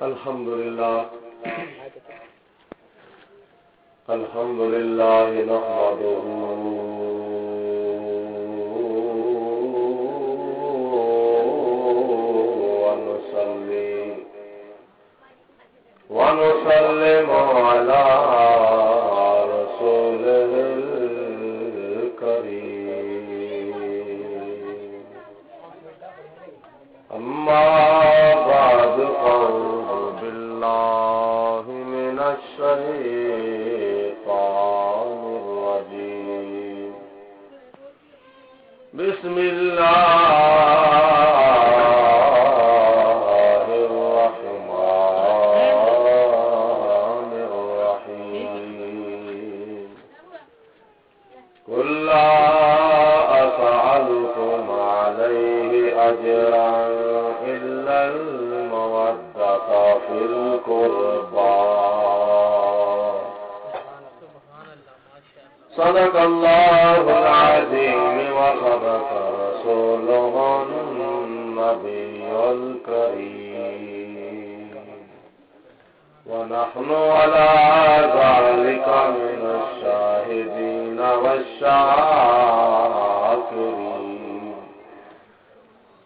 الحمد لله نحمده ونسلم على رسوله الكريم أما بعد فأعوذ بالله من الشيطان الرجيم بسم الله الرحمن الرحيم قل لا أسألكم عليه أجرا إلا المودة في القربى صدق الله العظيم وصدق رسوله النبي الكريم ونحن على ذلك من الشاهدين والشاكرين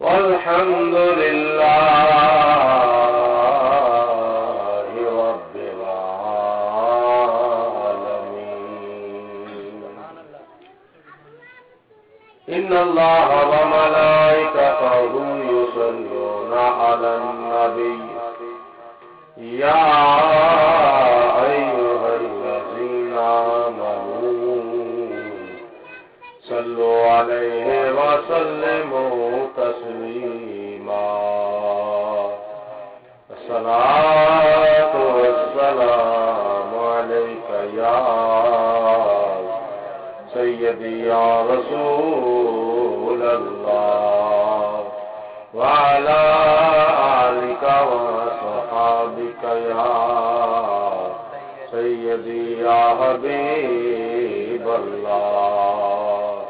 والحمد لله رب العالمين إن الله وملائكته يصلون على النبي يا أيها الذين آمنوا صلوا عليه وسلموا تسليما الصلاة والسلام عليك يا سيدي يا رسول الله وعلى آلك وصحابك يا سيدي يا حبيب الله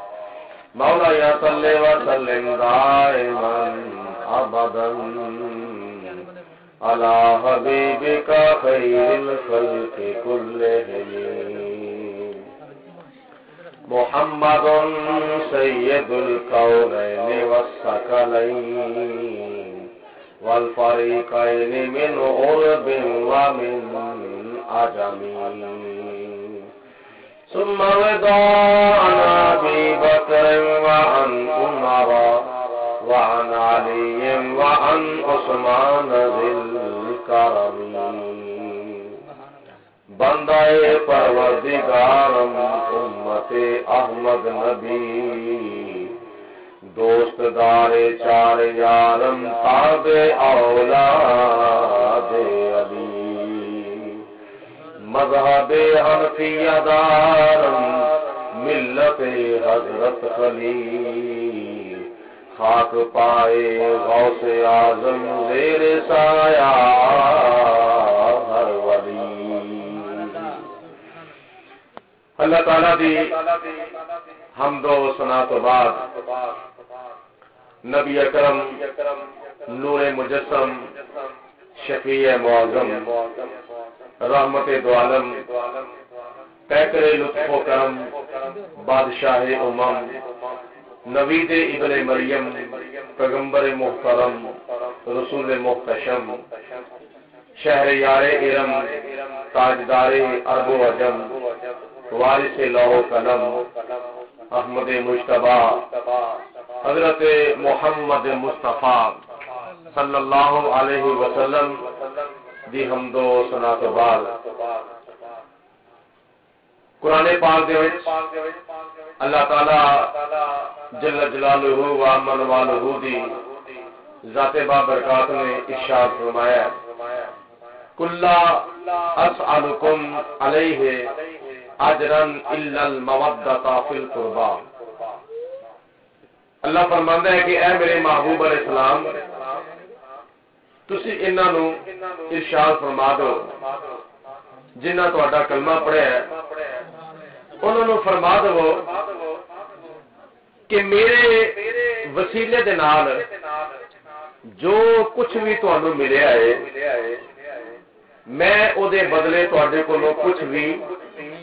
مولاي صل وسلم دائما ابدا على حبيبك خير الخلق كلهم محمد سيد الكونين والثقلين والفريقين من عرب ومن عجم ثم رضا عن أبي بكر وعن عمر وعن علي وعن عثمان ذي الكرم بندہ پروردگارم امت احمد نبی دوست دار چار یارم تابع اولاد علی مذہب حنفیہ دارم ملت حضرت خلیل خاک پائے غوث اعظم زیر سایہ ہر ولی اللہ تعالیٰ دی حمد و ثنا تو بعد نبی اکرم نور مجسم شفیع معظم رحمت دو عالم پیکر لطف و کرم بادشاہ امم نوید ابن مریم پیغمبر محترم رسول محتشم شہر یار ارم تاجدار عرب و عجم وارث لوح قلم احمد مجتبی حضرت محمد مصطفیٰ صلی اللہ علیہ وسلم دی حمد و ثنا تو بعد قرآن پاک دے وچ اللہ تعالی جل جلالہ و من والہ دی ذات بابرکات نے ارشاد فرمایا کل اسألکم علیہ اجرا الا المودۃ فی القربى اللہ فرماندا ہے کہ اے میرے محبوب علیہ السلام تسی انہاں نو ارشاد فرما دو جنہاں تہاڈا کلمہ پڑھیا ہے انہاں نو فرما دو کہ میرے وسیلے دے نال جو کچھ بھی تمہیں ملیا ہے میں او دے بدلے تواڈے کولوں کچھ بھی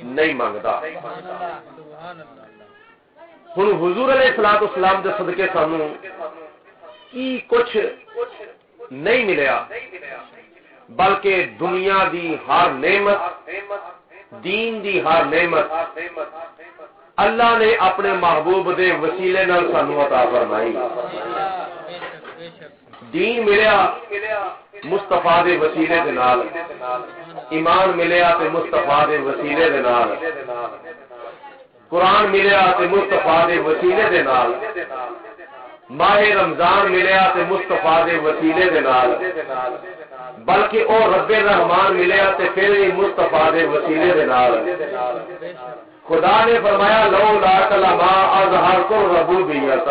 نہیں منگدا. ہن حضور علیہ الصلوۃ والسلام دے صدقے سانوں کی کچھ نہیں ملیا بلکہ دنیا دی ہر نعمت دین دی ہر نعمت اللہ نے اپنے محبوب دے وسیلے نال سانوں عطا فرمائی. دین ملیا مصطفیٰ دے وسیلے دے نال، ایمان ملیا تے مصطفیٰ دے وسیلے دے نال، قرآن ملیا تے مصطفیٰ دے وسیلے دے نال، ماہ رمضان ملیا تے مصطفیٰ دے وسیلے دے نال، بلکہ او رب الرحمان ملیا تے پھر مصطفیٰ دے وسیلے دے نال. خدا نے فرمایا لو لا کلما اظہرت الربوبیت،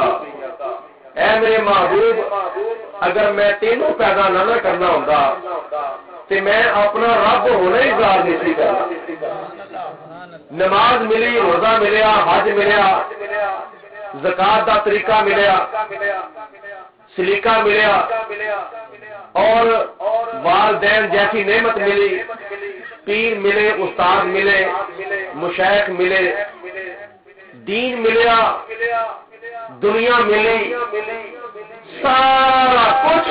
اے میرے محبوب اگر میں تینوں پیدا نہ کرنا ہوندا تے میں اپنا رب ہونا ہی ظاہر نہیں کرنا. نماز ملی، روزہ ملیا، حج ملیا، زکات دا طریقہ ملیا، سلیقہ ملیا، اور والدین جیسی نعمت ملی، پیر ملے، استاد ملے، مشائخ ملے، دین ملیا، دنیا ملی، سارا کچھ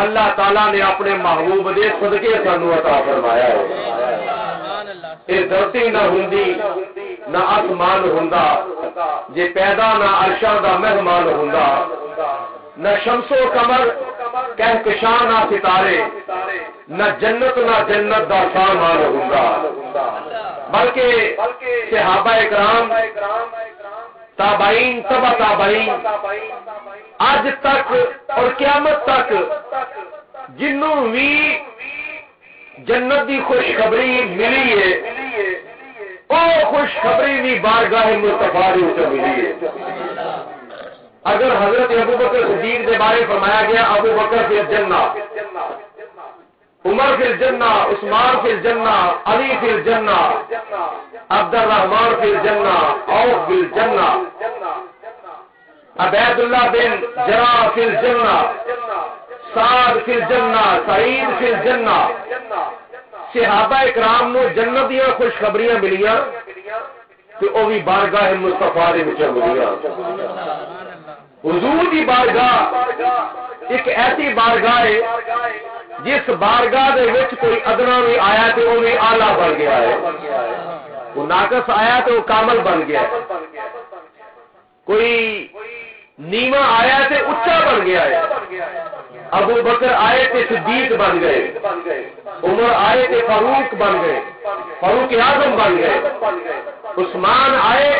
اللہ تعالیٰ نے اپنے محبوب دے صدقے سانوں عطا فرمایا ہے. یہ دھرتی نہ ہوندی نہ آسمان ہوندا جے پیدا نہ عرشاں دا مہمان ہوندا، نہ شمس و قمر کہکشاں نہ ستارے، نہ جنت دا سامان ہوندا، بلکہ صحابہ اکرام تابعین تبع تابعین آج تک اور قیامت تک جنوں بھی جنت دی خوشخبری ملی ہے او خوشخبری بھی بارگاہ مصطفیٰ سے ملی ہے. اگر حضرت ابوبکر صدیق کے بارے فرمایا گیا ابوبکر فی الجنہ، عمر فی الجنہ، عثمان فی الجنہ، علی فی الجنہ، عبد الرحمان فی الجنہ، عوف فی الجنہ، عبید اللہ بن جراح فی الجنہ، سعد فی الجنہ، سعید فی الجنہ. صحابہ اکرام نو جنت دیا خوشخبریاں ملیاں کہ وہ بھی بارگاہ مصطفیٰ دے وچ ملیاں. حضور دی بارگاہ ایک ایسی بارگاہ ہے جس بارگاہ دے وچ کوئی ادنا بھی آیا تو وہ بھی اعلیٰ بن گیا ہے، وہ ناقص آیا تو وہ کامل بن گیا ہے، کوئی نیواں آیا تو اچا بن گیا ہے. ابو بکر آئے تھے صدیق بن گئے، عمر آئے تھے فاروق بن گئے، فاروق اعظم بن گئے، عثمان آئے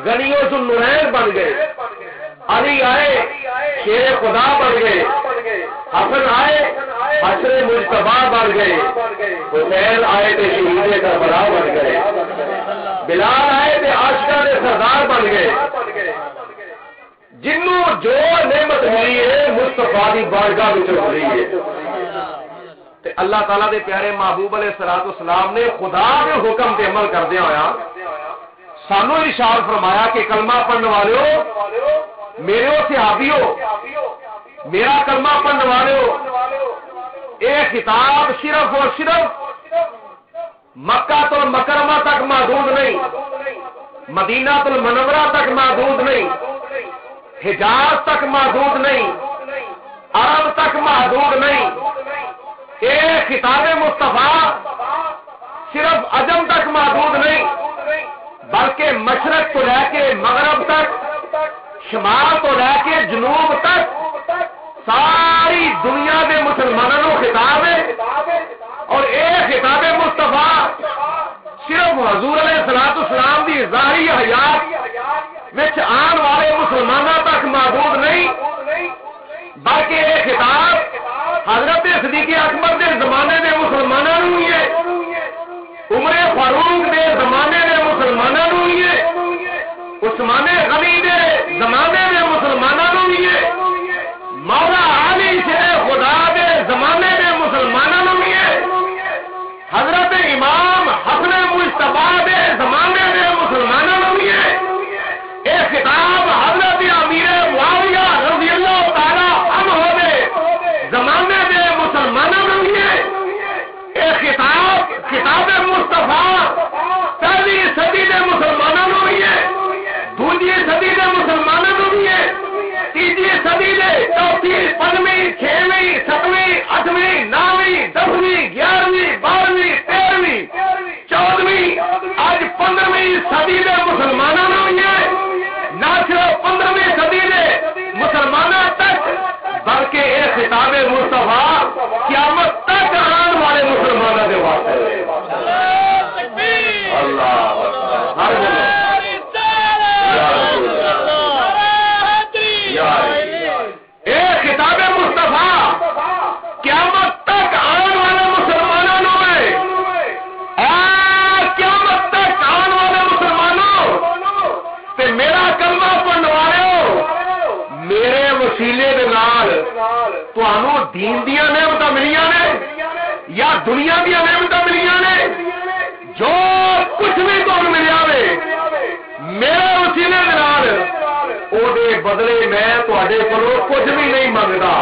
غنی ذوالنورین بن گئے، علی آئے شیر خدا بن گئے، حسن آئے حشر مجتبی بن گئے، حسین آئے تھے شہید کربلا بن گئے، بلال آئے تھے عاشقاں دے سردار بن گئے. جنوں جو نعمت ملی ہے مصطفیٰ دی بارگاہ وچ ملی ہے. تے اللہ تعالیٰ دے پیارے محبوب علیہ الصلوۃ والسلام نے خدا دے حکم تے عمل کردے ہویا سانوں ارشاد فرمایا کہ کلمہ پڑھن والےو میرے صحابیو، میرا کلمہ پڑھن والےو، اے خطاب صرف اور صرف مکہ المکرمہ تک محدود نہیں، مدینہ المنورہ تک محدود نہیں، حجاز تک محدود نہیں، عرب تک محدود نہیں. اے خطاب مصطفیٰ صرف عجم تک محدود نہیں بلکہ مشرق تو لے کے مغرب تک، شمال تو لے کے جنوب تک ساری دنیا کے مسلمانوں کو خطاب ہے. اور اے خطاب مصطفیٰ صرف حضور علیہ الصلوۃ والسلام کی ظاہری حیات وچ آن والے مسلمانوں تک محدود نہیں بلکہ یہ خطاب حضرت صدیق اکبر کے زمانے کے مسلمانوں ہی ہے، عمر فاروق کے زمانے کے مسلمانوں ہی ہے، عثمان غنی کے زمانے کے مسلمانوں ہی ہے، مولا علی شیر خدا کے زمانے کے مسلمانوں ہی ہے، حضرت امام حسن مجتبی کے زمانے کے مسلمانوں ہی ہے. یہ خطاب حضرت امیر 5ویں 6ویں 7ویں 8ویں 9ویں 10ویں 11ویں 12ویں 13ویں 14ویں اج 15ویں صدی دے مسلمانوں ہوئی ہے، نہ صرف 15ویں صدی دے مسلمانوں تک بلکہ یہ خطاب مصطفیٰ قیامت تک آنے والے مسلمانوں کے واسطے اللہ ہر خطاب مصطفیٰ قیامت تک آنے والے مسلمانوں ہے، قیامت تک آنے والے مسلمانوں تے میرا کلمہ پڑھنے والے میرے وسیلے دے نال تانوں دین دیاں نعمتاں ملیاں نے یا دنیا دیاں نعمتاں ملیاں نے، جو کچھ بھی تانوں ملیا وے میرے وسیلے دے نال او دے بدلے میں تواڈے کولوں کچھ بھی نہیں منگدا۔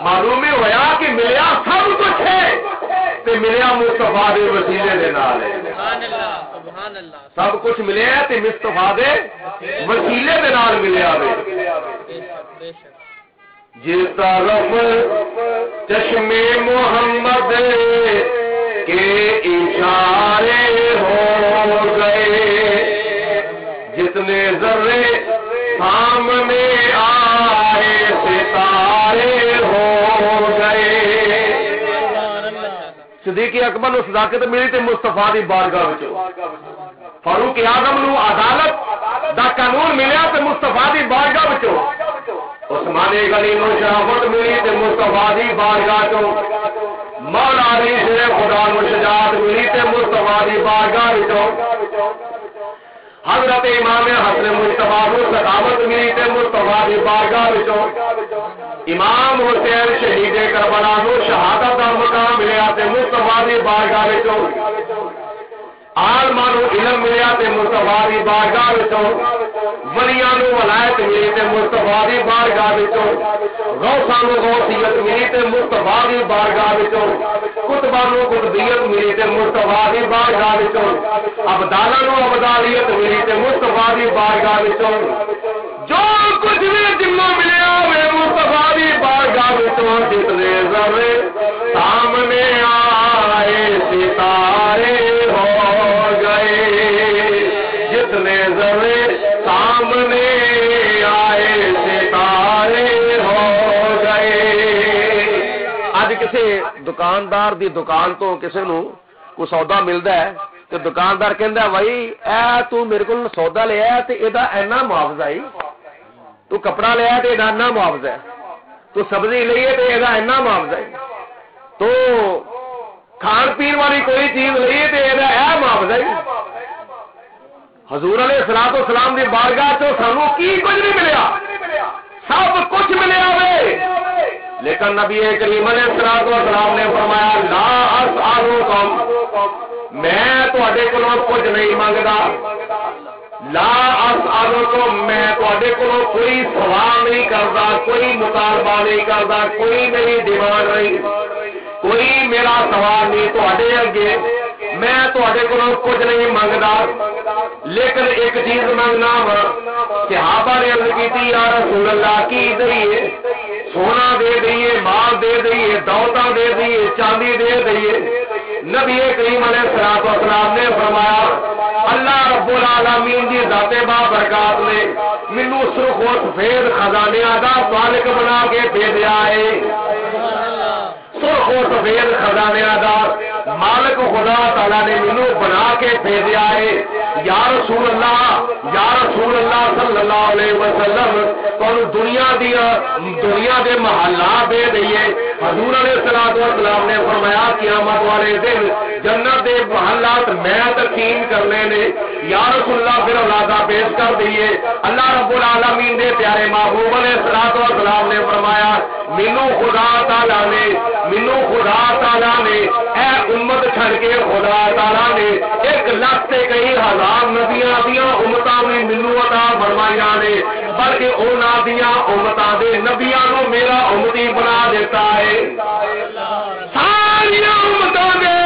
معلوم ہویا کہ ملیا سب کچھ ہے تے ملیا مصطفیٰ دے وسیلے دے نال ہے۔ سبحان اللہ، سب کچھ ملیا تے مصطفیٰ دے وسیلے دے نال ملیا وے۔ جس طرف چشمے محمد کے اشارے ہو گئے، جتنے ذرے سامنے آئے ستارے ہو گئے۔ صدیق اکبر نو صداقت ملی تے مصطفیٰ دی بارگاہ وچوں، فاروق اعظم نو عدالت دا قانون ملیا تے مصطفیٰ دی بارگاہ وچوں، عثمان غنی نو شرافت ملی تے مصطفیٰ دی بارگاہ چوں، مولا علی شیر خدا نو شجاعت ملی تے مصطفیٰ دی بارگاہ وچوں، حضرت امام حسن مصطفیٰ کو سخاوت ملی تے مصطفیٰ دی بارگاہ وچوں، امام حسین شہید کربلا نو شہادت دا مقام ملیا تے مصطفیٰ دی بارگاہ وچوں، عالماں نو علم ملیا تے مصطفیٰ دی بارگاہ وچوں، ولیاں نو ولایت ملی تے مصطفیٰ دی بارگاہ وچوں، غوثاں نو غوثیت ملی تے مصطفیٰ دی بارگاہ وچوں، قطباں نو قطبیت ملی تے مصطفیٰ دی بارگاہ وچوں، ابدالاں نو ابدالیت ملی تے مصطفیٰ دی بارگاہ وچوں، جو کچھ بھی جنوں ملیا ہوئے مصطفیٰ دی بارگاہ وچوں، جتنے ذرے سامنے آئے ستارے ہو گئے، جتنے ذرے سامنے آئے ستارے ہو گئے۔ اج کسی دکاندار دی دکان تو کسی نو کوئی سودا ملدا ہے تے دکاندار کہندا بھائی اے تو میرے کول سودا لیا تے ایدا اینا معاوضہ ہے، تو کپڑا لیا تے ایدا اینا معاوضہ ہے، تو سبزی لئی تے ایدا اینا معاوضہ ہے، تو کھان پین والی کوئی چیز لئی تے ایدا اے معاوضہ ہے۔ حضور علیہ الصلوۃ والسلام دی بارگاہ تو سانوں کی کچھ نہیں ملیا، سب کچھ ملیا وے، لیکن نبی کریم علیہ الصلوۃ والسلام نے فرمایا لا اسالکم، میں تواڈے کولوں کچھ نہیں منگدا، لا اسالکم، میں تواڈے کولوں کوئی سوال نہیں کردا، کوئی مطالبہ نہیں کردا، کوئی میری ڈیمانڈ نہیں، کوئی میرا سوال نہیں تواڈے اگے، میں تواڈے کولوں کچھ نہیں منگدا، لیکن ایک چیز منگنا وا۔ صحابہ نے عرض کی یا رسول اللہ کی دئیے، سونا دے دئیے، مال دے دئیے، دولتاں دے دئیے، چاندی دے دئیے؟ نبی کریم علیہ الصلوۃ والسلام نے فرمایا اللہ رب العالمین دی ذات بابرکات نے مینوں سرخ و سفید خزانیاں دا مالک بنا کے بھیجا ہے، سرخ و سفید خزانیاں دا مالک خدا تعالی نے مینوں بنا کے بھیجا ہے۔ یا رسول اللہ صلی اللہ علیہ وسلم تانوں دنیا دے محلات دے دئیے۔ حضور علیہ الصلوۃ والسلام نے فرمایا قیامت والے دن جنت دے محلات میں تقسیم کرنے نے۔ یا رسول اللہ پھر اولادہ پیش کر دیے۔ اللہ رب العالمین دے پیارے محبوب علیہ الصلوۃ والسلام نے فرمایا مینوں خدا تعالی نے اے امت چھڑ کے خدا تعالی نے 1 لاکھ سے کئی ہزار نبیاں دیاں امتاں بھی مینوں عطا فرمائیاں نے، بلکہ انہاں دیاں امتاں دے نبیاں نو میرا امتی بنا دیتا ہے۔ ساری امتاں دے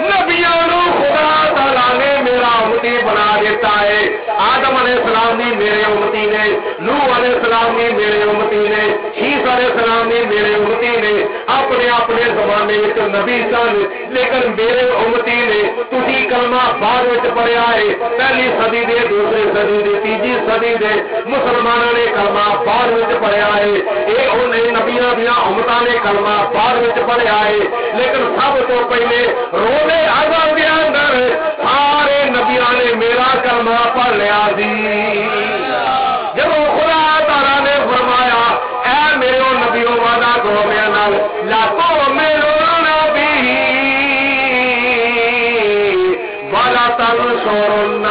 نبیاں نو خدا تعالی نے میرا امتی بنا دیتا ہے۔ آدم علیہ السلام بھی میرے امتی نے، نوح علیہ السلام بھی میرے امتی نے، عیسی علیہ السلام بھی میرے امتی نے، اپنے اپنے زمانے میں نبی سن، لیکن میرے امتی نے تسی کلمہ بعد وچ پڑھیا ہے، پہلی صدی دے، دوسری صدی دے، تیجی صدی دے مسلمانوں نے کلمہ بعد وچ پڑھیا ہے، اے انہیں نبیاں دیاں امتاں نے کلمہ بعد وچ پڑھیا ہے، لیکن سب تو پہلے روزے اعظم دے اندر سارے نبیاں نے میرا کلمہ پڑھ لیا سی۔ جب خدا تعالی نے فرمایا اے میرے نبیوں وعدہ کرو میرے نال لا تؤمنون بھی ولا تنصرون،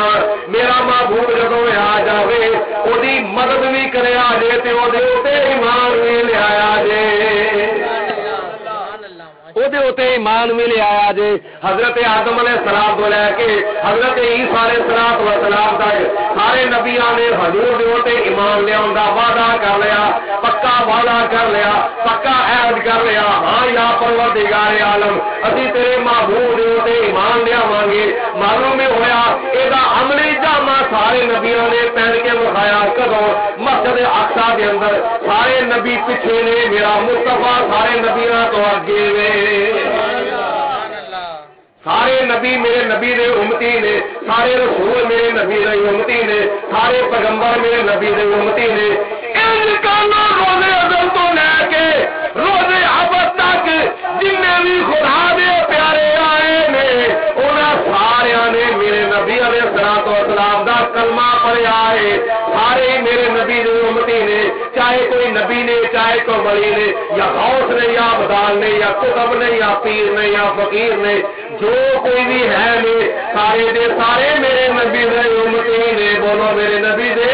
میرا محبوب جدوں آ جاوے اودی مدد بھی کرے آ جے تے اودے تے ایمان بھی لے آیا جے، ایمان بھی لے آیا جے۔ حضرت آدم علیہ السلام کو لے کے حضرت عیسیٰ علیہ السلام تک سارے نبیاں نے حضور دے ایمان لیا وعدہ کر لیا، پکا وعدہ کر لیا، پکا عہد کر لیا، ہاں یا پروردگار عالم اسی تیرے محبوب دے ایمان لیا گے۔ معلوم ہویا یہ عملی جامہ سارے نبیاں نے پہن کے دکھایا کدو مسجد اقصی دے اندر، سارے نبی پیچھے نے، میرا مصطفیٰ سارے نبیاں تو اگے نے، سارے نبی میرے نبی دے امتی نے، سارے رسول میرے نبی دے امتی نے، سارے پیغمبر میرے نبی دے امتی نے۔ ان کانوں روزے ازل تو لے کے روزے ابد تک جن بھی خدا دے پیارے آئے نے انہاں سارے نے میرے نبی علیہ السلام دا کلمہ پڑھیا ہے، سارے میرے نبی دے امتی نے، چاہے کوئی نبی نے، چاہے کوئی ولی نے، یا غوث نے، یا ابدال نے، یا قطب نے، یا پیر نے، یا فقیر نے، جو کوئی بھی ہے نے سارے دے سارے میرے نبی دے امتی نے۔ بولو میرے نبی دے،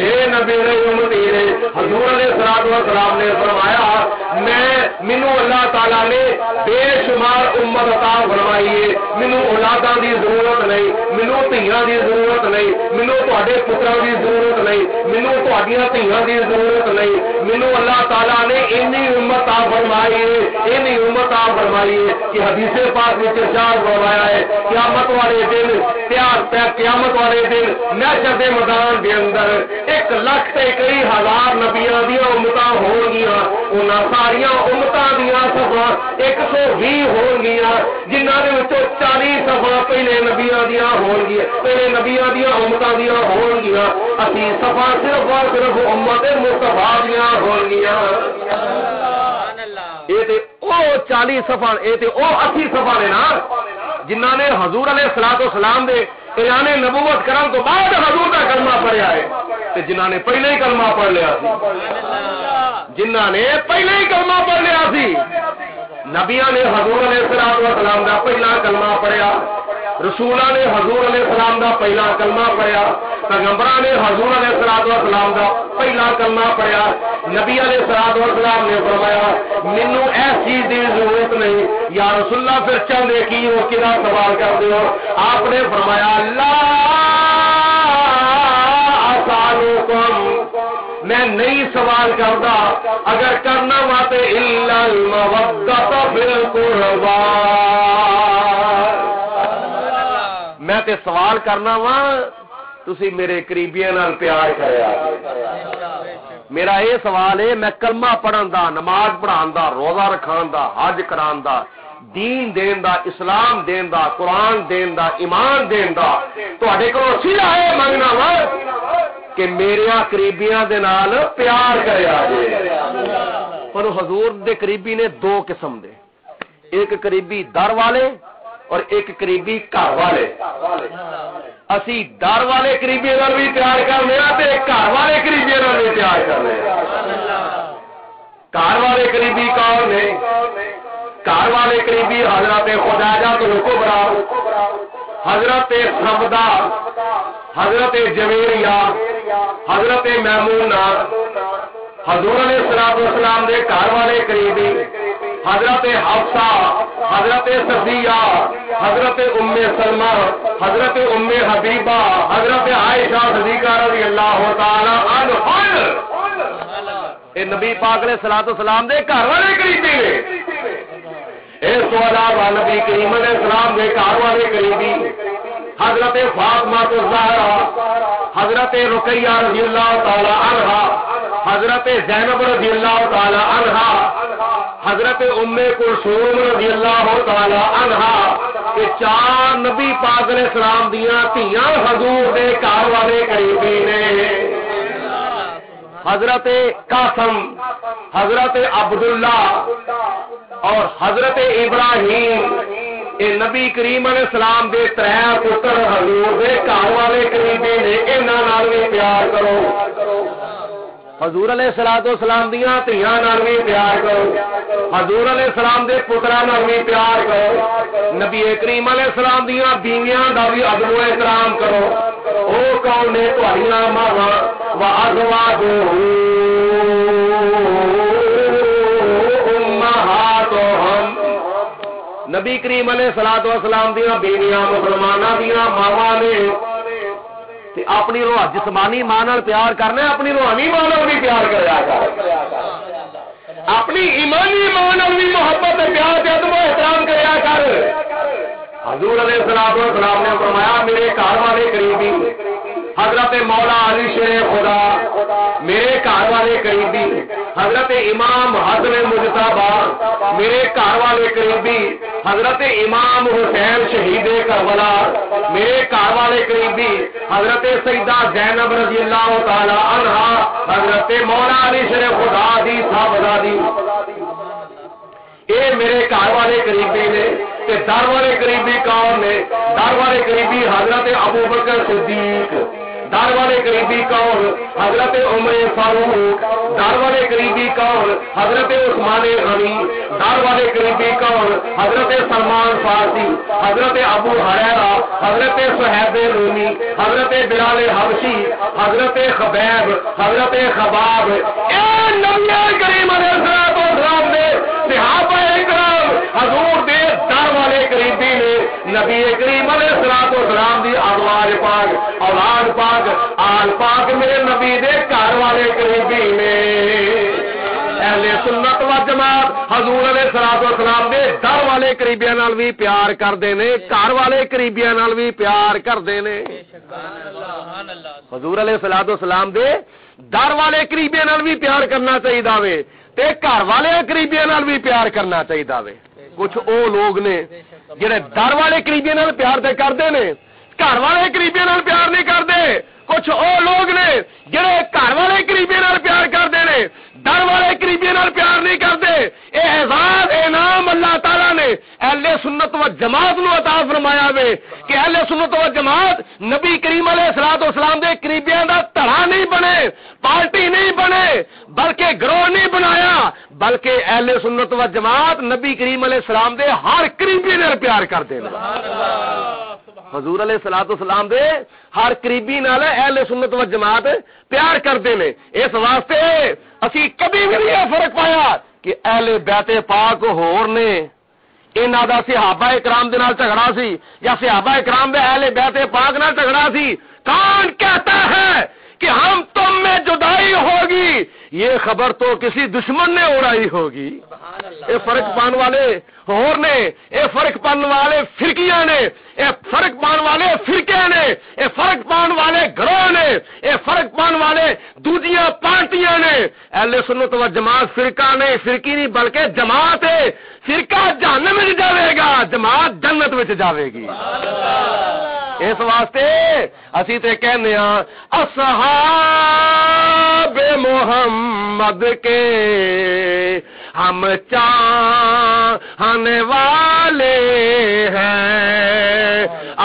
میرے نبی دے امتی نے۔ حضور علیہ السلام نے فرمایا مینو اللہ تعالیٰ نے بے شمار امت عطا فرمائی ہے، مینو اولاداں دی ضرورت نہیں، مینو دھیاں دی ضرورت نہیں، مینو تہاڈے پتراں دی ضرورت نہیں، مینو تہاڈیاں دھیاں دی ضرورت نہیں، مینو اللہ تعالیٰ نے اینی امت عطا فرمائی ہے، اینی امت عطا فرمائی ہے کہ حدیث پاک میں ارشاد فرمایا ہے قیامت والے دن قیامت والے دن محشر دے میدان دے اندر 1,01,000 نبیاں دیاں امتاں ہون گیاں، انہاں ساریاں امتاں دیاں صفاں 120 ہون گیاں، جنہاں دے وچوں 40 صفاں پہلے نبیاں دیاں ہون گیاں، پہلے نبیاں دیاں امتاں دیاں ہون گیاں، اسی صفاں صرف اور صرف امت مصطفیٰ دیاں ہون گیاں۔ یہ تے او 40 صفحہ، یہ تے او 80 صفحہ نے نا جنہاں نے حضور علیہ السلام دے اعلان نبوت کرن تو بعد حضور دا کلمہ پڑھیا ہے، تے جنہاں نے پہلے ہی کلمہ پڑھ لیا سی، جنہاں نے پہلے ہی کلمہ پڑھ لیا سی، نبیاں نے حضور علیہ السلام دا پہلا کلمہ پڑھیا، رسولاں نے حضور علیہ السلام دا پہلا کلمہ پڑھیا، پیغمبراں نے حضور علیہ السلام دا پہلا کلمہ پڑھیا۔ نبی علیہ السلام نے فرمایا مینوں اس چیز دی ضرورت نہیں، یا رسول اللہ پھر چاہتے کی ہو کدا سوال کرتے ہو؟ آپ نے فرمایا لا اسالکم، میں نہیں سوال کرتا، اگر کرنا وا تے الا المودۃ فی القربى، میں تے سوال کرنا وا تسی میرے قریبیاں نال پیار کریا۔ میرا یہ سوال ہے میں کلمہ پڑھن دا، نماز پڑھان دا، روزہ رکھان دا، حج کران دا، دین دین دا، اسلام دین دا، قرآن دین دا، ایمان دین دا تواڈے کولوں سیدھا ہے منگنا وا کہ میرے قریبیاں دے نال پیار کریا جے۔ پر حضور دے قریبی نے دو قسم دے، ایک قریبی در والے اور ایک قریبی گھر والے۔ اسی در والے قریبی نال بھی پیار کرنے تے گھر والے قریبی نال بھی پیار کرنے۔ گھر والے قریبی کون نے؟ گھر والے قریبی حضرت خدیجہ الکبریٰ، حضرت سبدہ، حضرت جویریہ، حضرت میمونہ، حضور علیہ السلام دے گھر والے قریبی حضرت حفصہ، حضرت صفیہ، حضرت ام سلمہ، حضرت ام حبیبہ، حضرت عائشہ صدیقہ رضی اللہ تعالی عنہا، اے نبی پاک علیہ السلام دے گھر والے قریبی نے۔ اس تو علاوہ نبی کریم علیہ السلام دے گھر والے قریبی حضرت فاطمہ الزہرا، حضرت رقیہ رضی اللہ تعالی عنہا، حضرت زینب رضی اللہ تعالی عنہا، حضرت ام کلثوم رضی اللہ تعالی عنہا، کہ چار نبی پاک علیہ السلام دیاں دھیاں حضور دے گھر والے قریبی نے۔ حضرت قاسم، حضرت عبداللہ اور حضرت ابراہیم، اے نبی کریم علیہ السلام دے ترے پتر حضور دے گھر والے قریبی نے، انہاں نال بھی پیار کرو۔ حضور علیہ السلام دیاں دھیاں نال بھی پیار کرو، حضور علیہ السلام دے پتراں نال بھی پیار کرو، نبی کریم علیہ السلام دیاں بیویاں دا بھی ادب و احترام کرو۔ او کون نے تہاڈیاں ماواں وازواجہ امہاتہم، نبی کریم علیہ السلام دیاں بیویاں مسلماناں دیاں ماواں نے، تے اپنی روح جسمانی ماں نال پیار کرنا، اپنی روحانی ماں نال بھی پیار کریا کر، اپنی ایمانی ماں نال بھی محبت پیار تے ادب و احترام کریا کر۔ حضور علیہ السلام نے فرمایا میرے گھر والے قریبی حضرت مولا علی شیر خدا، میرے گھر والے قریبی حضرت امام حسن مجتبی، میرے گھر والے قریبی حضرت امام حسین شہید کربلا، میرے گھر والے قریبی حضرت سیدہ زینب رضی اللہ تعالی عنہا، حضرت مولا علی شیر خدا دی صاحبزادی، اے میرے گھر والے قریبی نے۔ تے در والے قریبی کون نے؟ در والے قریبی حضرت ابوبکر صدیق، در والے قریبی کون؟ حضرت عمر فاروق، در والے قریبی کون؟ حضرت عثمان غنی، در والے قریبی کون؟ حضرت سلمان فارسی، حضرت ابو ہریرہ، حضرت صہیب رومی، حضرت بلال حبشی، حضرت خبیب، حضرت خباب، اے نبی کریم علیہ السلام نے صحابہ کرام حضور دے در والے قریبی نے، نبی کریم علیہ السلام دی ازواج پاک، اولاد پاک، آل پاک میرے نبی دے گھر والے قریبی نے۔ اہل سنت و جماعت حضور علیہ السلام دے در والے قریبیاں نال بھی پیار کردے نے، گھر والے قریبیاں نال بھی پیار کردے نے۔ حضور علیہ السلام دے در والے قریبیاں نال بھی پیار کرنا چاہیے وے، تے گھر والے قریبیاں نال بھی پیار کرنا چاہیے وے۔ کچھ او لوگ نے جڑے در والے قریبیاں نال پیار تے کردے نے، گھر والے قریبیاں نال پیار نہیں کردے۔ کچھ او لوگ نے جڑے گھر والے قریبیاں نال پیار کردے نے، در والے قریبیاں نال پیار نہیں کردے۔ اے اعزاز انعام اللہ تعالی نے اہل سنت و جماعت نو عطا فرمایا وے کہ اہل سنت و جماعت نبی کریم علیہ السلام دے قریبیاں دا تڑا نہیں بنے، پارٹی نہیں بنے، بلکہ گروہ نہیں بنایا، بلکہ اہل سنت و جماعت نبی کریم علیہ السلام دے ہر قریبی نال پیار کردے نے۔ حضور علیہ السلام دے ہر قریبی نال اہل سنت و جماعت پیار کردے نے۔ اس واسطے اسی کبھی بھی نہیں فرق پایا کہ اہل بیت پاک ہور نے، انہاں دا صحابہ کرام دے نال جھگڑا سی یا صحابہ کرام دے اہل بیت پاک نال جھگڑا سی۔ کون کہتا ہے کہ ہم تم میں جدائی ہوگی؟ یہ خبر تو کسی دشمن نے اڑائی ہوگی۔ اے فرق پان والے ہور نے، اے فرق پان والے فرقیاں نے، اے فرق پان والے فرقے نے، اے فرق پان والے گروہ نے، اے فرق پان والے دوجیاں پارٹیاں نے۔ اہل سنت و جماعت فرقہ نہیں، فرقی نہیں بلکہ جماعت ہے۔ فرقہ جہنم وچ جاوے گا، جماعت جنت وچ جاوے گی۔ اس واسطے اسی تے کہنے ہاں اصحاب محمد کے ہم چاہنے والے ہیں،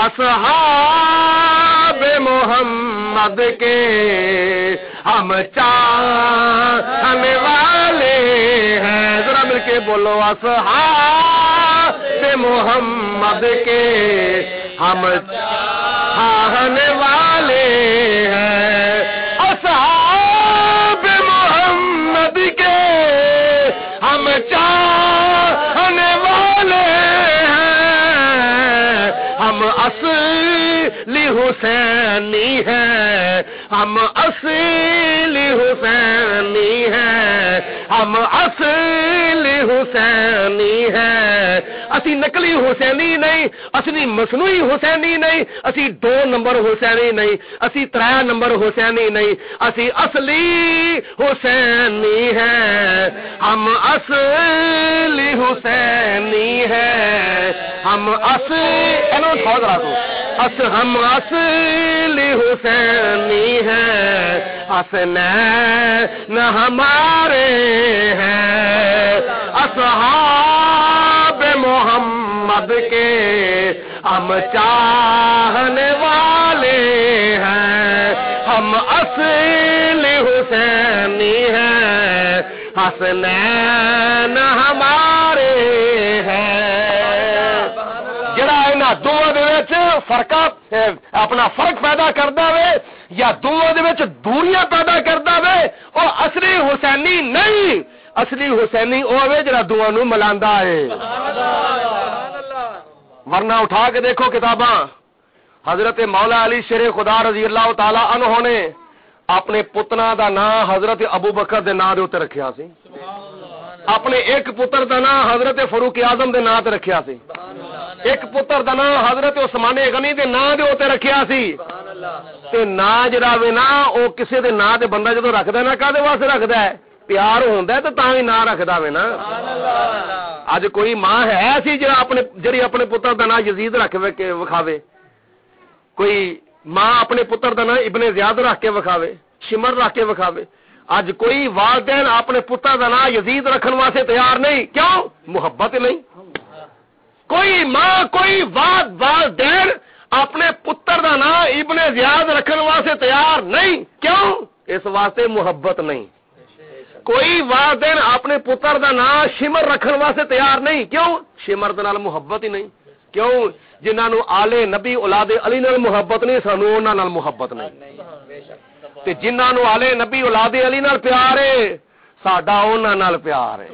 اصحاب محمد کے ہم چاہنے والے ہیں۔ ذرا مل کے بولو اصحاب محمد کے ہم چاہنے والے ہیں، اصحاب محمد کے ہم چاہنے والے ہیں، ہم اصلی حسینی ہیں، ہم اصلی حسینی ہیں، ہم اصلی حسینی ہیں، اسی نقلی حسینی نہیں، اصلی مصنوعی حسینی نہیں، اسی 2 نمبر حسینی نہیں، اسی 3 نمبر حسینی نہیں، اسی اصلی حسینی ہے، ہم اصلی حسینی ہے، ہم ہم اصلی حسینی ہے، حسنین ہمارے ہیں، اصحاب محمد کے ہم چاہنے والے ہیں، ہم اصلی حسینی ہیں، حسنین ہمارے ہیں۔ جڑا انہاں دوواں دے وچ فرقہ اپنا فرق پیدا کردا وے یا دوواں دے وچ دوریاں پیدا کردا وے او اصلی حسینی نہیں، اصلی حسینی او وے جڑا دوواں نوں ملاندا ہے۔ ورنہ اٹھا کے دیکھو کتاباں، حضرت مولا علی شیر خدا رضی اللہ تعالی عنہ نے اپنے پتراں دا نام حضرت ابو بکر دے نام دے اوتے رکھیا سی، اپنے ایک پتر دا نام حضرت فاروق اعظم دے نام تے رکھیا سی، ایک پتر دا نام حضرت عثمان غنی دے نام دے اوتے رکھیا سی۔ تے نام جڑا وے نا او کسے دے نام تے بندہ جدوں رکھدا ہے نا کدے واسطے رکھدا ہے؟ پیار ہوندا ہے تے تاں ہی نام رکھدا وے نا۔ اج کوئی ماں ہے سی جڑی اپنے پتر دا نام یزید رکھ کے وکھاوے، کوئی ماں اپنے پتر دا نام ابن زیاد رکھ کے وکھاوے، شمر رکھ کے وکھاوے۔ اج کوئی والدین اپنے پتر دا نام یزید رکھن واسطے تیار نہیں، کیوں؟ محبت نہیں۔ کوئی ماں کوئی والدین اپنے پتر دا نام ابن زیاد رکھن واسطے تیار نہیں، کیوں؟ اس واسطے محبت نہیں۔ کوئی والدین اپنے پتر دا نام شمر رکھن واسطے تیار نہیں، کیوں؟ شمر دے نال محبت ہی نہیں۔ کیوں؟ جنہاں نو آل نبی اولاد علی نال محبت نہیں، سانو انہاں نال محبت نہیں۔ تے جنہاں نو آل نبی اولاد علی نال پیار ہے، ساڈا انہاں نال پیار ہے۔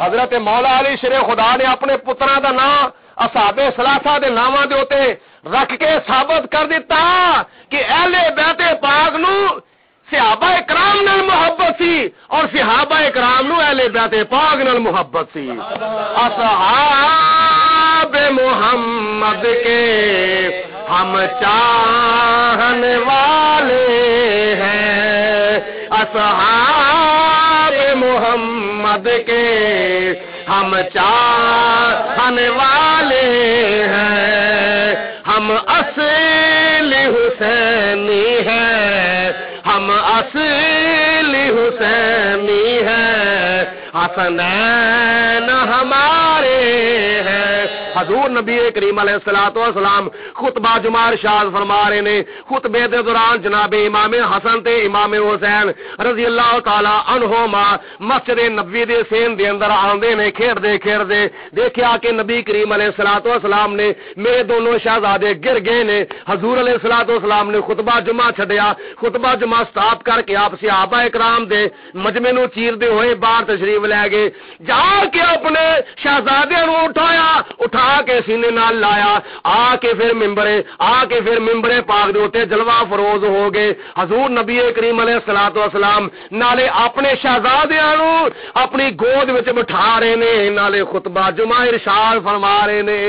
حضرت مولا علی شیر خدا نے اپنے پتراں دا نام اصحاب ثلاثہ دے ناماں دے اوتے رکھ کے ثابت کر دیتا کہ اہل بیت پاک نو صحابہ کرام نال محبت سی اور صحابہ کرام نو اہل بیت پاک نال محبت سی۔ اصحاب محمد کے ہم چاہنے والے ہیں، اصحاب محمد کے ہم چاہنے والے ہیں، ہم اصلی حسینی ہیں، ہم اصلی حسینی ہیں، حسنین ہمارے ہیں۔ حضور نبی کریم علیہ الصلوۃ والسلام خطبہ جمعہ ارشاد فرما رہے نے، خطبے دے دوران جناب امام حسن تے امام حسین رضی اللہ تعالی عنہما مسجد نبوی دے سین دے اندر آندے نے، کھیڈ دے دیکھیا کہ نبی کریم علیہ الصلوۃ والسلام نے میرے دونوں شہزادے گر گئے نے۔ حضور علیہ الصلوۃ والسلام نے خطبہ جمعہ چھڈیا، خطبہ جمعہ سٹاپ کر کے آپ صحابہ کرام دے مجمع نو چیردے ہوئے باہر تشریف لے گئے، جا کے اپنے شہزادے نو اٹھا کے سینے نال لایا، آ کے پھر ممبرے پاک دے اوتے جلوہ فروز ہو گئے۔ حضور نبی کریم علیہ الصلوۃ والسلام نالے اپنے شہزادیاں نو اپنی گود وچ بٹھا رہے نے، نالے خطبہ جمعہ ارشاد فرما رہے نے۔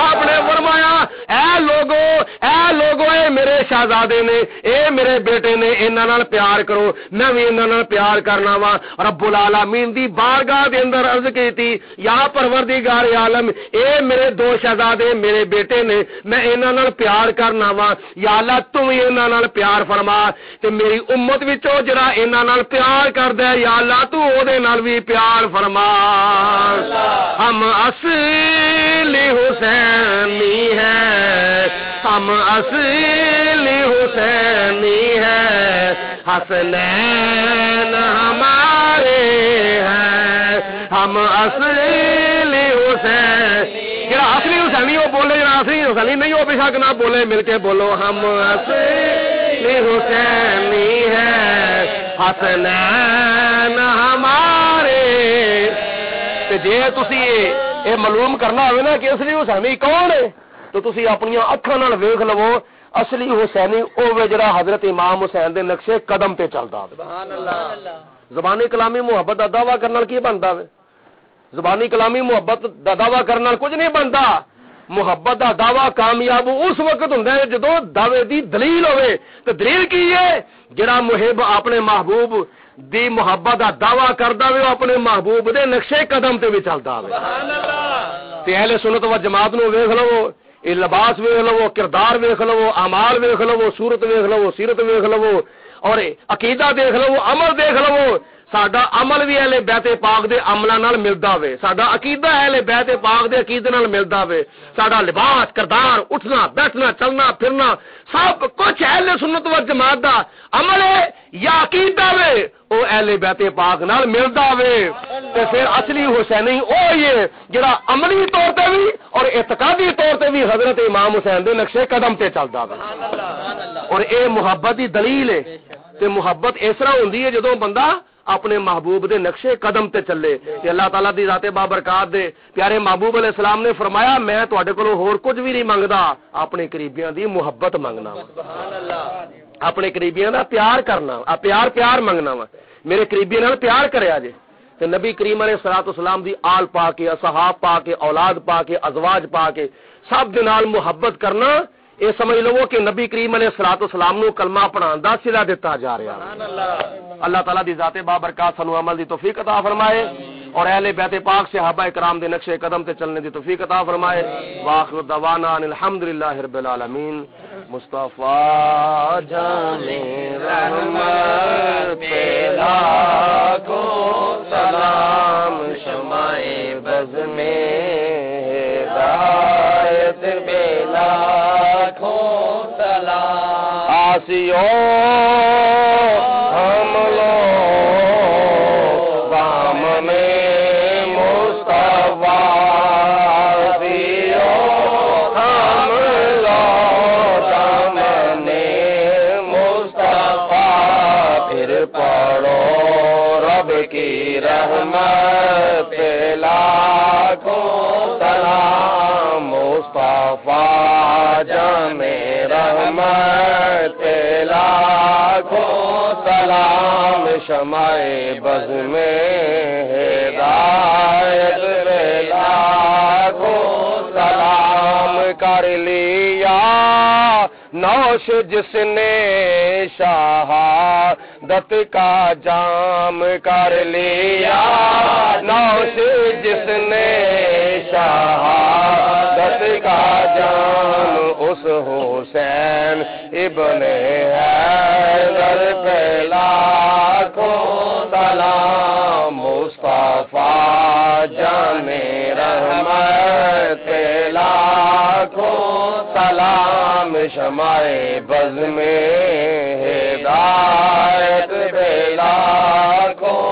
آپ نے فرمایا اے لوگو اے میرے شہزادے نے، اے میرے بیٹے نے، انہاں نال پیار کرو، میں وی انہاں نال پیار کرنا وا۔ رب العالمین دی بارگاہ دے اندر عرض کیتی یا پروردگار عالم، اے میرے 2 شہزادے میرے بیٹے نے، میں انہاں نال پیار کرنا وا، یا اللہ تو بھی انہاں نال پیار فرما، تے میری امت وچوں جڑا انہاں نال پیار کردا ہے یا اللہ تو او دے نال بھی پیار فرما۔ ہم اصلی حسینی ہیں، ہم اصلی حسینی ہیں، حسنین ہمارے ہیں، ہم اصلی حسین۔ جڑا اصلی حسینی وہ بولے، جڑا اصلی حسینی نہیں وہ بے شک نہ بولے، مل کے بولو ہم اصلی حسینی ہیں، حسنین ہمارے۔ جے تسی اے معلوم کرنا ہوئے نا کہ اصلی حسینی کون ہے تو تسی اپنی اکھاں نال ویکھ لو، اصلی حسینی اوے جڑا حضرت امام حسین دے نقشے قدم تے چلدا ہے۔ سبحان اللہ۔ زبانی کلامی محبت دا دعویٰ کرنا کی بنتا ہے؟ زبانی کلامی محبت دا دعویٰ کرنا کچھ نہیں بنتا. محبت دا دعویٰ کامیاب اس وقت ہوندا ہے جدوں دعوے دی دلیل ہوے. تے دلیل کی ہے؟ جڑا محب اپنے محبوب دی محبت دا دعویٰ کردا ہوے او اپنے محبوب دے نقشے قدم تے بھی چلدا ہوے. سبحان اللہ. تے اہل سنت و جماعت نو ویکھ لو، یہ لباس ویکھ لو، کردار ویکھ لو، اعمال ویکھ لو، صورت ویکھ لو، سیرت ویکھ لو، اور عقیدہ دیکھ لو، عمل دیکھ لو. ساڈا عمل بھی اہل بیت پاک دے عملاں نال ملدا ہوے، ساڈا عقیدہ اہل بیت پاک دے عقیدے نال ملدا ہوے، ساڈا لباس، کردار، اٹھنا بیٹھنا، چلنا پھرنا سب کچھ اہل سنت و جماعت دا عمل ہے یا عقیدہ وے او اہل بیت پاک نال ملدا ہوے. تے پھر اصلی حسینی او ہے جڑا عملی طور تے بھی اور اعتقادی طور تے بھی حضرت امام حسین دے نقشے قدم تے چلدا ہوے. اور اے محبت دی دلیل ہے. تے محبت اس طرح ہوندی ہے جدوں بندہ اپنے محبوب دے نقشے قدم تے چلے. کہ اللہ تعالیٰ دی ذات بابرکات دے پیارے محبوب علیہ السلام نے فرمایا میں تواڈے کولوں ہور کچھ بھی نہیں منگدا، اپنے قریبیاں دی محبت منگنا وا. سبحان اللہ. اپنے قریبیاں دا پیار کرنا، پیار منگنا وا. میرے قریبیاں نال پیار کریا جے. تے نبی کریم علیہ الصلوۃ والسلام دی آل پا کے، اصحاب پا کے، اولاد پا کے، ازواج پا کے سب دے نال محبت کرنا یہ سمجھ لو کہ نبی کریم علیہ الصلوۃ والسلام نو کلمہ پڑھان دا صلہ دیتا جا رہا. اللہ تعالیٰ دی ذات بابرکات سانو عمل دی توفیق عطا فرمائے اور اہل بیت پاک صحابہ کرام دے نقشے قدم تے چلنے دی توفیق عطا فرمائے. واخر دعوانا ان الحمدللہ رب العالمین. مصطفیٰ جان رحمت پہ لاکھوں سلام، شمع بز میں ہدایت پہ لاکھوں سلام. آسیو ہم لوگ دامن مصطفیٰ، آسیو ہم لوگ دامن مصطفیٰ. پھر پڑھو رب کی رحمت پہ لاکھوں سلام. مصطفیٰ جان رحمت پہ لاکھوں سلام، شمع بز میں ہدایت پہ لاکھوں سلام. کر لیا نوش جس نے شہادت کا جام، کر لیا نوش جس نے شہادت کا جام. اس حسین ابن حیدر پہ لاکھوں سلام. مصطفیٰ جان رحمت پہ لاکھوں سلام، شمع بز میں ہدایت پہ لاکھوں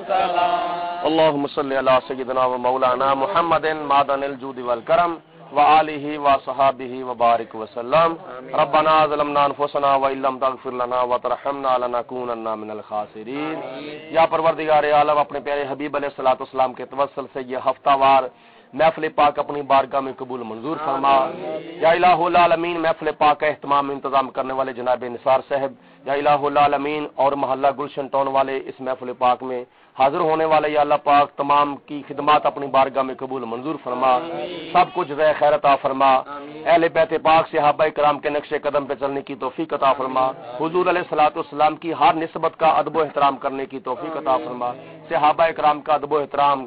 سلام. اللہم صلی علی سیدنا و مولانا محمد معدن الجود والکرم وآلہ وصحابہ وبارک وسلم. ربنا ظلمنا انفسنا وان لم تغفر لنا وترحمنا لنکونن من الخاسرین. یا پروردگار عالم اپنے پیارے حبیب علیہ الصلوۃ والسلام کے توسل سے یہ ہفتہ وار محفل پاک اپنی بارگاہ میں قبول منظور فرما. یا الہ العالمین محفل پاک کا اہتمام انتظام کرنے والے جناب نثار صاحب، یا الہ العالمین اور محلہ گلشن ٹاؤن والے اس محفل پاک میں حاضر ہونے والے یا اللہ پاک تمام کی خدمات اپنی بارگاہ میں قبول منظور فرما. سب کچھ ذی خیر عطا فرما. اہل بیت پاک صحابہ کرام کے نقش قدم پہ چلنے کی توفیق عطا فرما. حضور علیہ الصلوۃ والسلام کی ہر نسبت کا ادب و احترام کرنے کی توفیق عطا فرما. صحابہ کرام کا ادب و احترام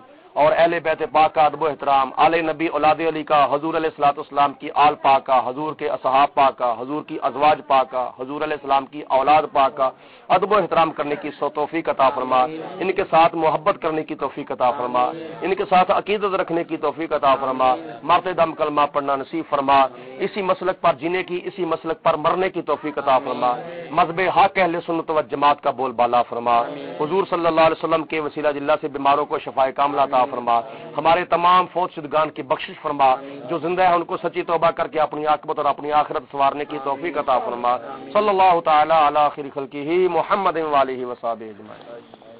اور اہل بیت پاک کا ادب و احترام، آل نبی اولاد علی کا، حضور علیہ الصلوۃ والسلام کی آل پاک کا، حضور کے اصحاب پاک کا، حضور کی ازواج پاک کا، حضور علیہ السلام کی اولاد پاک کا ادب و احترام کرنے کی توفیق عطا فرما. ان کے ساتھ محبت کرنے کی توفیق عطا فرما. ان کے ساتھ عقیدت رکھنے کی توفیق عطا فرما. مرتے دم کلمہ پڑھنا نصیب فرما. اسی مسلک پر جینے کی، اسی مسلک پر مرنے کی توفیق عطا فرما. مذہب حق اہل سنت و جماعت کا بول بالا فرما. حضور صلی اللہ علیہ وسلم کے وسیلہ اللہ سے بیماروں کو شفاء کاملہ عطا فرما. ہمارے تمام فوت شدگان کی بخشش فرما. جو زندہ ہے ان کو سچی توبہ کر کے اپنی عاقبت اور اپنی آخرت سنوارنے کی توفیق عطا فرما. صلی اللہ تعالی علی خیر خلقہ محمد و آلہ و صحبہ اجمعین.